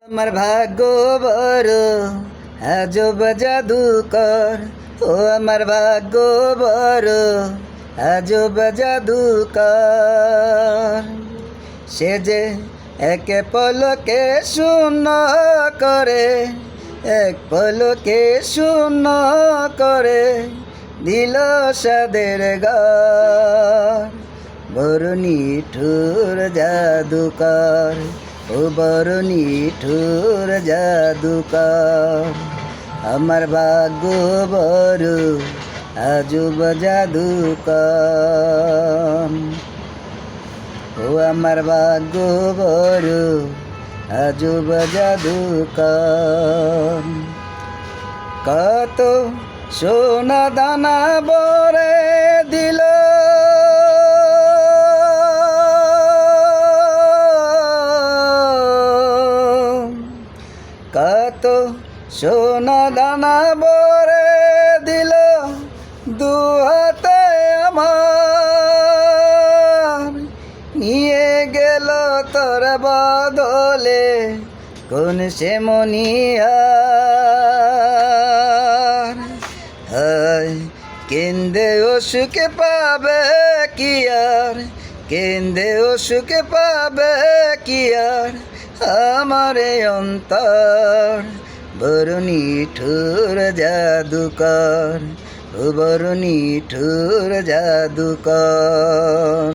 আমার ভাগ্য বড় আজব জাদুকর, ও আমার ভাগ্য বড় আজব জাদুকর। সে যে এক পলকে শূন্য করে, এক পলকে শূন্য করে দিল সাদের ঘর। বড় নিঠুর জাদুকর, ও বড় নিঠুর জাদুকর। আমার ভাগ্য বড় আজব জাদুকর, ও আমার ভাগ্য বড় আজব জাদুকর। কত সোনা দানা বরে দিল, কত সোনা দানা বরে দিল দু হাতে আমার। নিয়ে গেল তোর বদলে কোন সে মনিহার। হায় কেন্দে ও সুখে পাবে কি আর, কেন্দে ও সুখে পাবে কি আর আমার এই অন্তর। বড় নিঠুর জাদুকর, ও বড় নিঠুর জাদুকর।